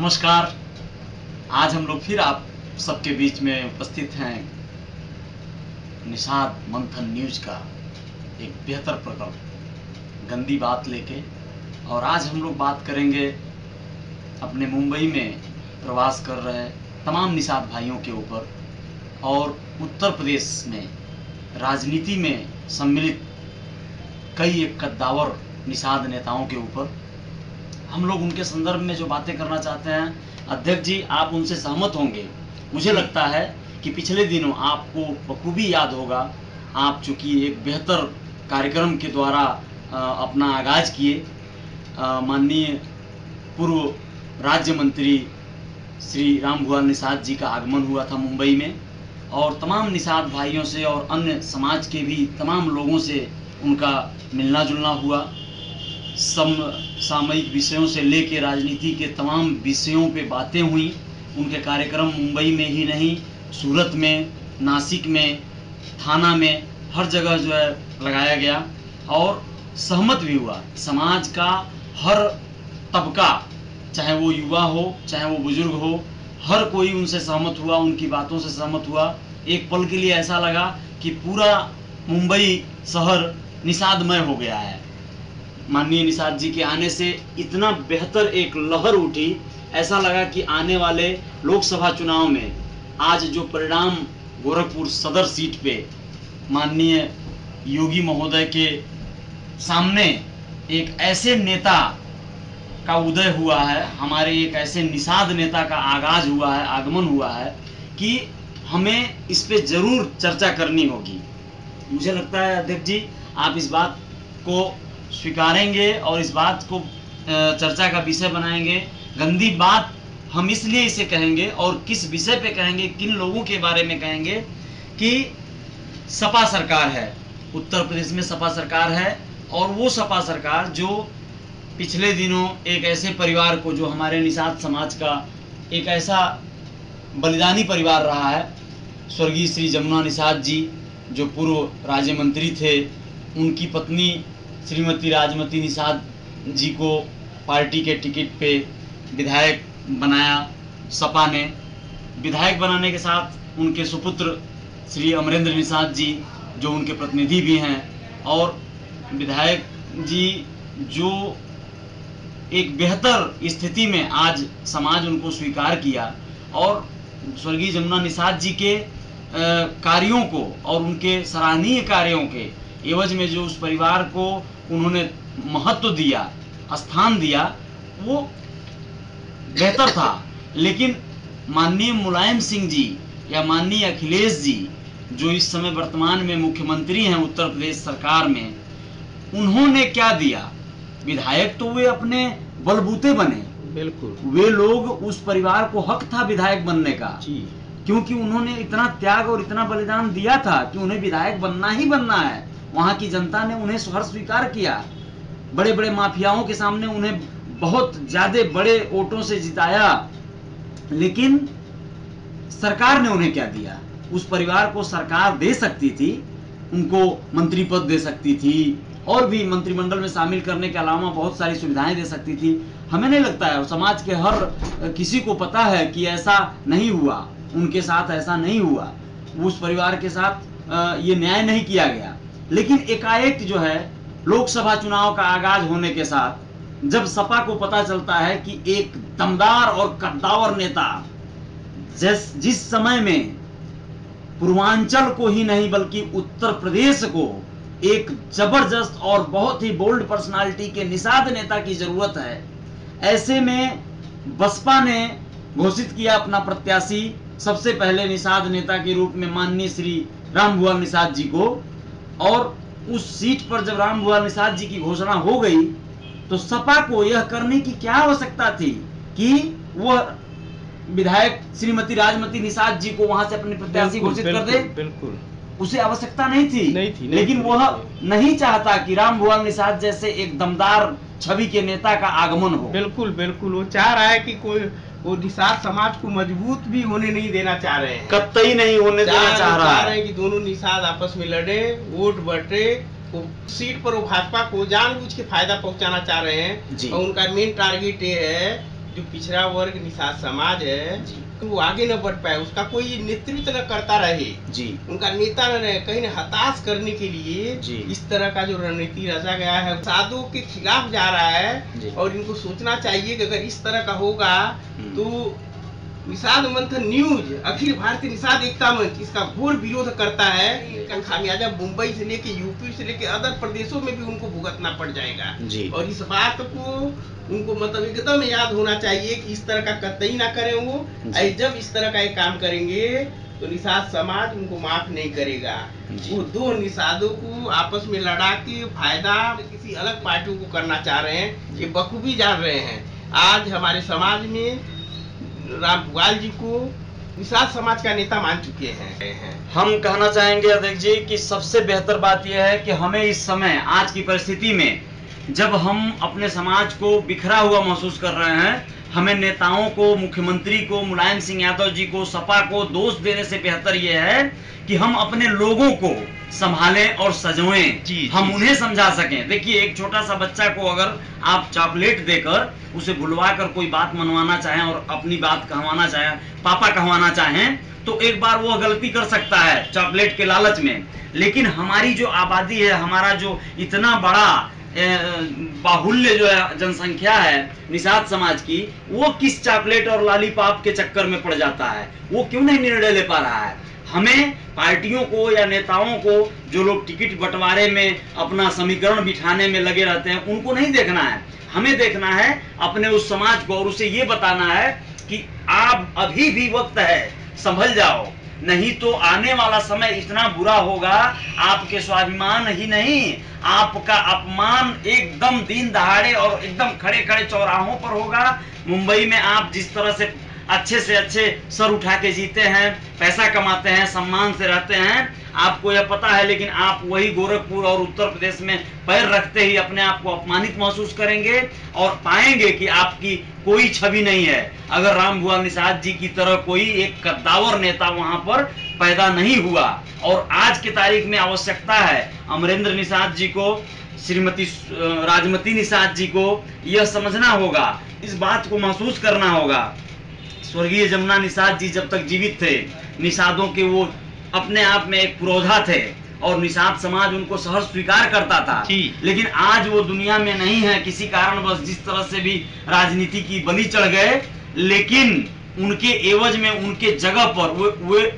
नमस्कार। आज हम लोग फिर आप सबके बीच में उपस्थित हैं निषाद मंथन न्यूज का एक बेहतर प्रकल्प गंदी बात लेके। और आज हम लोग बात करेंगे अपने मुंबई में प्रवास कर रहे तमाम निषाद भाइयों के ऊपर और उत्तर प्रदेश में राजनीति में सम्मिलित कई एक कद्दावर निषाद नेताओं के ऊपर हम लोग उनके संदर्भ में जो बातें करना चाहते हैं। अध्यक्ष जी, आप उनसे सहमत होंगे। मुझे लगता है कि पिछले दिनों आपको बखूबी याद होगा, आप चूंकि एक बेहतर कार्यक्रम के द्वारा अपना आगाज किए। माननीय पूर्व राज्य मंत्री श्री रामभुआल निषाद जी का आगमन हुआ था मुंबई में, और तमाम निषाद भाइयों से और अन्य समाज के भी तमाम लोगों से उनका मिलना जुलना हुआ। सामयिक विषयों से लेकर राजनीति के तमाम विषयों पे बातें हुई। उनके कार्यक्रम मुंबई में ही नहीं, सूरत में, नासिक में, थाना में, हर जगह जो है लगाया गया और सहमत भी हुआ। समाज का हर तबका, चाहे वो युवा हो चाहे वो बुजुर्ग हो, हर कोई उनसे सहमत हुआ, उनकी बातों से सहमत हुआ। एक पल के लिए ऐसा लगा कि पूरा मुंबई शहर निषादमय हो गया है। माननीय निषाद जी के आने से इतना बेहतर एक लहर उठी, ऐसा लगा कि आने वाले लोकसभा चुनाव में आज जो परिणाम गोरखपुर सदर सीट पे माननीय योगी महोदय के सामने एक ऐसे नेता का उदय हुआ है, हमारे एक ऐसे निषाद नेता का आगाज हुआ है, आगमन हुआ है कि हमें इस पे जरूर चर्चा करनी होगी। मुझे लगता है अध्यक्ष जी, आप इस बात को स्वीकारेंगे और इस बात को चर्चा का विषय बनाएंगे। गंदी बात हम इसलिए इसे कहेंगे और किस विषय पे कहेंगे, किन लोगों के बारे में कहेंगे कि सपा सरकार है, उत्तर प्रदेश में सपा सरकार है। और वो सपा सरकार जो पिछले दिनों एक ऐसे परिवार को, जो हमारे निषाद समाज का एक ऐसा बलिदानी परिवार रहा है, स्वर्गीय श्री जमुना निषाद जी जो पूर्व राज्य मंत्री थे, उनकी पत्नी श्रीमती राजमती निषाद जी को पार्टी के टिकट पे विधायक बनाया सपा ने। विधायक बनाने के साथ उनके सुपुत्र श्री अमरेंद्र निषाद जी जो उनके प्रतिनिधि भी हैं, और विधायक जी जो एक बेहतर स्थिति में आज समाज उनको स्वीकार किया, और स्वर्गीय जमुना निषाद जी के कार्यों को और उनके सराहनीय कार्यों के एवज में जो उस परिवार को उन्होंने महत्व दिया, स्थान दिया, वो बेहतर था। लेकिन माननीय मुलायम सिंह जी या माननीय अखिलेश जी जो इस समय वर्तमान में मुख्यमंत्री हैं उत्तर प्रदेश सरकार में, उन्होंने क्या दिया? विधायक तो वे अपने बलबूते बने, बिल्कुल वे लोग, उस परिवार को हक था विधायक बनने का, क्योंकि उन्होंने इतना त्याग और इतना बलिदान दिया था कि उन्हें विधायक बनना ही बनना है। वहां की जनता ने उन्हें हर स्वीकार किया, बड़े बड़े माफियाओं के सामने उन्हें बहुत ज्यादा बड़े वोटों से जिताया। लेकिन सरकार ने उन्हें क्या दिया? उस परिवार को सरकार दे सकती थी, उनको मंत्री पद दे सकती थी और भी मंत्रिमंडल में शामिल करने के अलावा बहुत सारी सुविधाएं दे सकती थी। हमें नहीं लगता है, और समाज के हर किसी को पता है कि ऐसा नहीं हुआ, उनके साथ ऐसा नहीं हुआ, उस परिवार के साथ ये न्याय नहीं किया गया। लेकिन एकाएक जो है लोकसभा चुनाव का आगाज होने के साथ जब सपा को पता चलता है कि एक दमदार और कद्दावर नेता, जिस समय में पूर्वांचल को ही नहीं बल्कि उत्तर प्रदेश को एक जबरदस्त और बहुत ही बोल्ड पर्सनालिटी के निषाद नेता की जरूरत है, ऐसे में बसपा ने घोषित किया अपना प्रत्याशी सबसे पहले निषाद नेता के रूप में माननीय श्री रामभुआल निषाद जी को। और उस सीट पर जब रामभुआल निषाद जी की घोषणा हो गई तो सपा को यह करने की क्या आवश्यकता थी कि वह विधायक श्रीमती राजमती निषाद जी को वहां से अपने प्रत्याशी घोषित कर दे? बिल्कुल उसे आवश्यकता नहीं थी, लेकिन वह नहीं चाहता कि रामभुआल निषाद जैसे एक दमदार छवि के नेता का आगमन हो। बिल्कुल बिल्कुल वो चाह रहा है कि कोई वो निषाद समाज को मजबूत भी होने नहीं देना चाह रहे हैं, कतई नहीं होने देना चाह रहा है कि दोनों निषाद आपस में लड़े, वोट बटे, सीट पर वो भाजपा को जानबूझ के फायदा पहुंचाना चाह रहे हैं। और उनका मेन टारगेट ये है जो पिछड़ा वर्ग निषाद समाज है जी। वो आगे न बढ़ पाए, उसका कोई नेतृत्व न करता रहे जी। उनका नेता न रहे, कहीं न हताश करने के लिए जी। इस तरह का जो रणनीति रचा गया है साधुओं के खिलाफ जा रहा जी। है। और इनको सोचना चाहिए कि अगर इस तरह का होगा तो निषाद मंथन न्यूज, अखिल भारतीय निषाद एकता मंच इसका घोर विरोध करता है। इनका खामियाजा मुंबई से लेके यूपी से लेके अदर प्रदेशों में भी उनको भुगतना पड़ जाएगा। जी। और इस बात को उनको मतलब एकदम याद होना चाहिए कि इस तरह का कतई ना करें वो। जब इस तरह का एक काम करेंगे तो निषाद समाज उनको माफ नहीं करेगा। वो दो निषादों को आपस में लड़ा के फायदा किसी अलग पार्टियों को करना चाह रहे हैं, ये बखूबी जान रहे हैं। आज हमारे समाज में राम भुआल जी को निषाद समाज का नेता मान चुके हैं। हम कहना चाहेंगे अध्यक्ष जी कि सबसे बेहतर बात यह है कि हमें इस समय आज की परिस्थिति में जब हम अपने समाज को बिखरा हुआ महसूस कर रहे हैं, हमें नेताओं को, मुख्यमंत्री को, मुलायम सिंह यादव जी को, सपा को दोष देने से बेहतर यह है कि हम अपने लोगों को संभालें और सजोएं, हम उन्हें समझा सकें। देखिए, एक छोटा सा बच्चा को अगर आप चॉकलेट देकर उसे भुलवा कर कोई बात मनवाना चाहें और अपनी बात कहवाना चाहें, पापा कहवाना चाहें, तो एक बार वो गलती कर सकता है चॉकलेट के लालच में। लेकिन हमारी जो आबादी है, हमारा जो इतना बड़ा बाहुल्य जो है जनसंख्या है निषाद समाज की, वो किस चॉकलेट और लॉलीपॉप के चक्कर में पड़ जाता है? वो क्यों नहीं निर्णय ले पा रहा है? हमें पार्टियों को या नेताओं को, जो लोग टिकट बंटवारे में अपना समीकरण बिठाने में लगे रहते हैं, उनको नहीं देखना है। हमें देखना है अपने उस समाज को और उसे ये बताना है कि आप अभी भी वक्त है, संभल जाओ, नहीं तो आने वाला समय इतना बुरा होगा, आपके स्वाभिमान ही नहीं, आपका अपमान एकदम दिन दहाड़े और एकदम खड़े खड़े चौराहों पर होगा। मुंबई में आप जिस तरह से अच्छे सर उठा के जीते हैं, पैसा कमाते हैं, सम्मान से रहते हैं, आपको यह पता है, लेकिन आप वही गोरखपुर और उत्तर प्रदेश में पैर रखते ही अपने आप को अपमानित महसूस करेंगे और पाएंगे कि आपकी कोई छवि नहीं है। अगर राम भुआल निषाद जी की तरह कोई एक कद्दावर नेता वहां पर पैदा नहीं हुआ। और आज की तारीख में आवश्यकता है अमरेंद्र निषाद जी को, श्रीमती राजमती निषाद जी को यह समझना होगा, इस बात को महसूस करना होगा। स्वर्गीय जमुना निषाद जी जब तक जीवित थे, निषादों के वो अपने आप में एक पुरोधा थे और निषाद समाज उनको सहर्ष स्वीकार करता था। लेकिन आज वो दुनिया में नहीं है, किसी कारणवश जिस तरह से भी राजनीति की बलि चढ़ गए, लेकिन उनके एवज में, उनके जगह पर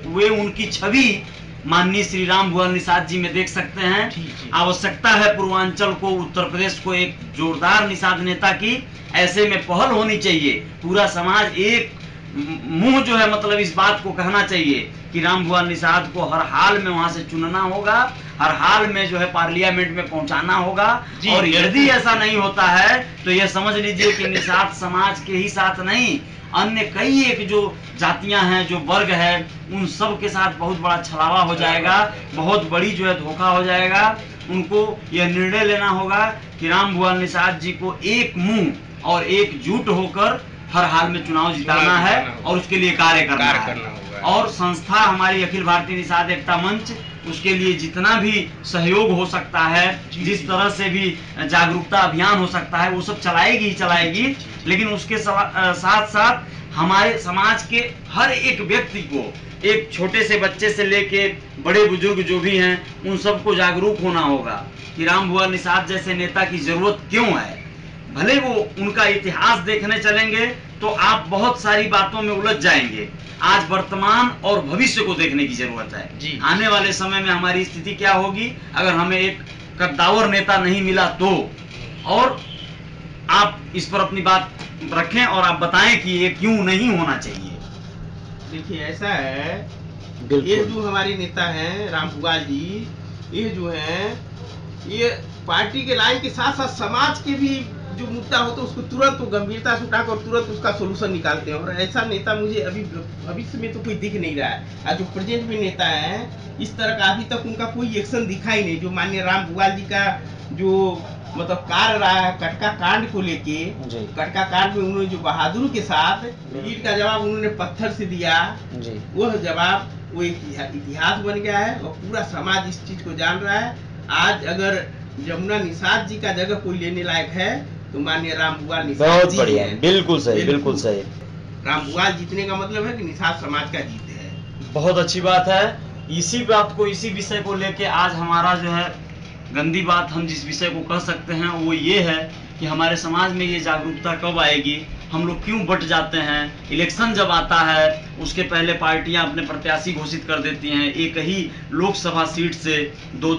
वे उनकी छवि माननीय श्री राम भुआल निषाद जी में देख सकते हैं। आवश्यकता है पूर्वांचल को, उत्तर प्रदेश को एक जोरदार निषाद नेता की। ऐसे में पहल होनी चाहिए, पूरा समाज एक मुंह जो है मतलब इस बात को कहना चाहिए कि राम भुआल निषाद को हर हाल में वहां से चुनना होगा, हर हाल में जो है पार्लियामेंट में पहुंचाना होगा। और यदि ऐसा नहीं होता है तो यह समझ लीजिए कि निषाद समाज के ही साथ नहीं, अन्य कई एक जो जातियां हैं, जो वर्ग है, उन सब के साथ बहुत बड़ा छलावा हो जाएगा, बहुत बड़ी जो है धोखा हो जाएगा। उनको यह निर्णय लेना होगा कि राम भुआल निषाद जी को एक मुंह और एकजुट होकर हर हाल में चुनाव जिताना है और उसके लिए कार्य करना है। और संस्था हमारी अखिल भारतीय निषाद एकता मंच उसके लिए जितना भी सहयोग हो सकता है, जिस तरह से भी जागरूकता अभियान हो सकता है, वो सब चलाएगी ही चलाएगी। लेकिन उसके साथ साथ हमारे समाज के हर एक व्यक्ति को, एक छोटे से बच्चे से लेके बड़े बुजुर्ग जो भी हैं, उन सबको जागरूक होना होगा कि राम भुआल निषाद जैसे नेता की जरूरत क्यों है। भले वो उनका इतिहास देखने चलेंगे तो आप बहुत सारी बातों में उलझ जाएंगे। आज वर्तमान और भविष्य को देखने की जरूरत है। आने वाले समय में हमारी स्थिति क्या होगी अगर हमें एक कद्दावर नेता नहीं मिला तो। और आप इस पर अपनी बात रखें और आप बताएं कि ये क्यों नहीं होना चाहिए। देखिए, ऐसा है, ये जो हमारे नेता हैं राम भुआल जी, ये जो है ये पार्टी के लाइन के साथ साथ समाज के भी जो मुद्दा होता है उसको तुरंत गंभीरता से उठाकर और तुरंत उसका सोल्यूशन निकालते हैं। और ऐसा नेता मुझे अभी भविष्य में तो कोई दिख नहीं रहा है। आज जो प्रेजेंट में नेता है, इस तरह का अभी तक उनका कोई एक्शन दिखाई नहीं। जो माननीय राम भुआल जी का जो मतलब कार्य रहा है कटका कांड को लेके, कटका कांड में उन्होंने जो बहादुर के साथ ईट का जवाब उन्होंने पत्थर से दिया, वह जवाब वो इतिहास बन गया है और पूरा समाज इस चीज को जान रहा है। आज अगर जमुना निषाद जी का जगह कोई लेने लायक है तो माननीय रामभुआल निषाद बहुत जी बढ़िया, हैं। बिल्कुल सही, बिल्कुल सही। रामभुआल जीतने का मतलब है कि निषाद समाज का जीत है। बहुत अच्छी बात है। इसी बात को, इसी विषय को लेके आज हमारा जो है गंदी बात हम जिस विषय को कह सकते हैं वो ये है कि हमारे समाज में ये जागरूकता कब आएगी, हम लोग क्यों बट जाते हैं। इलेक्शन जब आता है उसके पहले पार्टियां अपने प्रत्याशी घोषित कर देती हैं, एक ही लोकसभा सीट से दो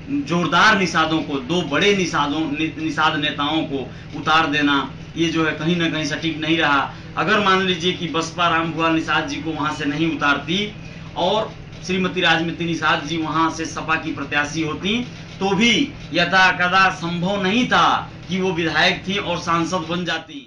जोरदार निषादों को, दो बड़े निषाद नेताओं को उतार देना, ये जो है कहीं ना कहीं सटीक नहीं रहा। अगर मान लीजिए कि बसपा रामभुआल निषाद जी को वहां से नहीं उतारती और श्रीमती राजमित्री निषाद जी वहां से सपा की प्रत्याशी होती तो भी यथा कदा संभव नहीं था कि वो विधायक थी और सांसद बन जाती।